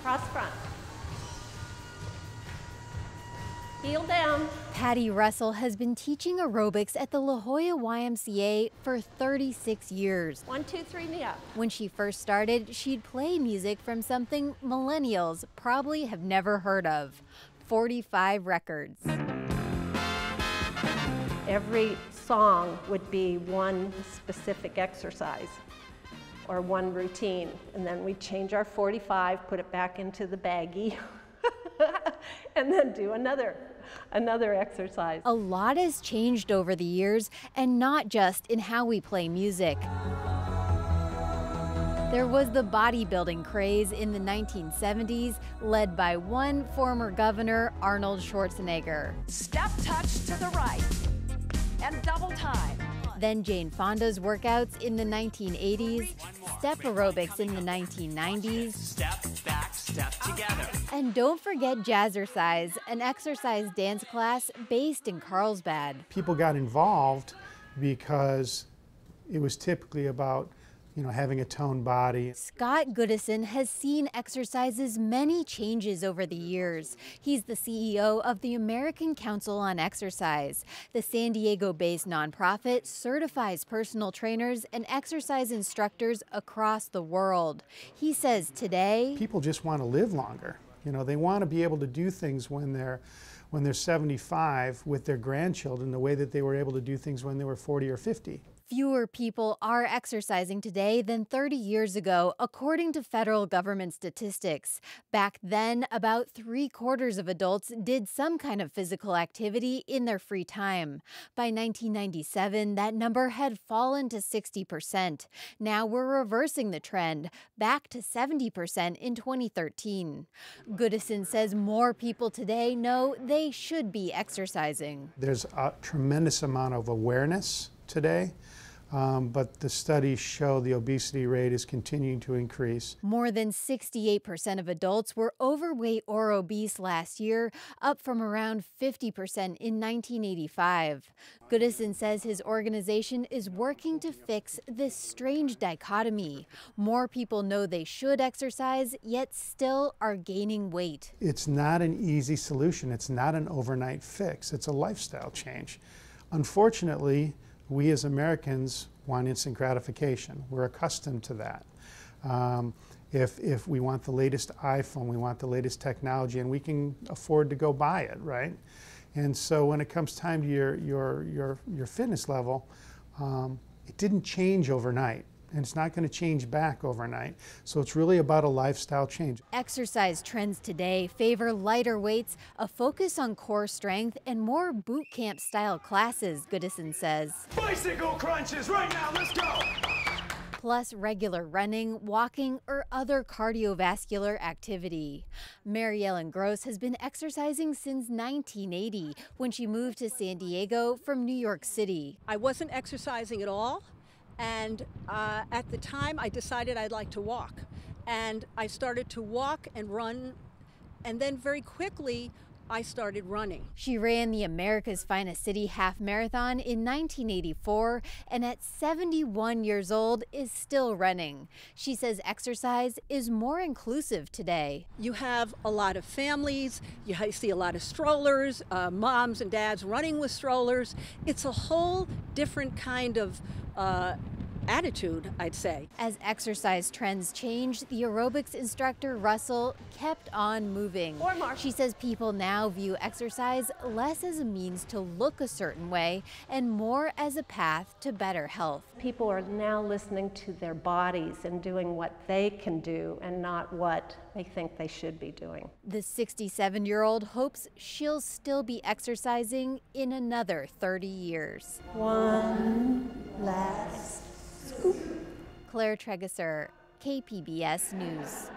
Cross front. Heel down. Patty Russell has been teaching aerobics at the La Jolla YMCA for 36 years. 1, 2, 3, knee up. When she first started, she'd play music from something millennials probably have never heard of, 45 records. Every song would be one specific exercise or one routine, and then we'd change our 45, put it back into the baggie, and then do another exercise. A lot has changed over the years, and not just in how we play music. There was the bodybuilding craze in the 1970s, led by one former governor, Arnold Schwarzenegger. Step touch to the right and double time. Then Jane Fonda's workouts in the 1980s, step aerobics in the 1990s. Step, back, step together. And don't forget Jazzercise, an exercise dance class based in Carlsbad. People got involved because it was typically about having a toned body. Scott Goodison has seen exercise's many changes over the years. He's the CEO of the American Council on Exercise. The San Diego-based nonprofit certifies personal trainers and exercise instructors across the world. He says today, people just want to live longer. They want to be able to do things when they're 75 with their grandchildren the way that they were able to do things when they were 40 or 50. Fewer people are exercising today than 30 years ago, according to federal government statistics. Back then, about 3/4 of adults did some kind of physical activity in their free time. By 1997, that number had fallen to 60%. Now we're reversing the trend, back to 70% in 2013. Goodison says more people today know they should be exercising. There's a tremendous amount of awareness today. But the studies show the obesity rate is continuing to increase. More than 68% of adults were overweight or obese last year, up from around 50% in 1985. Goodison says his organization is working to fix this strange dichotomy. More people know they should exercise, yet still are gaining weight. It's not an easy solution. It's not an overnight fix. It's a lifestyle change. Unfortunately, we as Americans want instant gratification. We're accustomed to that. If we want the latest iPhone, we want the latest technology, and we can afford to go buy it, right? And so when it comes time to your fitness level, it didn't change overnight. And it's not going to change back overnight. So it's really about a lifestyle change. Exercise trends today favor lighter weights, a focus on core strength, and more boot camp style classes, Goodison says. Bicycle crunches right now, let's go! Plus regular running, walking, or other cardiovascular activity. Mary Ellen Gross has been exercising since 1980 when she moved to San Diego from New York City. I wasn't exercising at all. And at the time, I decided I'd like to walk. And I started to walk and run, and then very quickly, I started running. She ran the America's Finest City Half Marathon in 1984, and at 71 years old is still running. She says exercise is more inclusive today. You have a lot of families, you see a lot of strollers, moms and dads running with strollers. It's a whole different kind of attitude, I'd say. As exercise trends changed, the aerobics instructor Russell kept on moving. She says people now view exercise less as a means to look a certain way and more as a path to better health. People are now listening to their bodies and doing what they can do and not what they think they should be doing. The 67-year-old hopes she'll still be exercising in another 30 years. One last scoop. Claire Tregesser, KPBS News.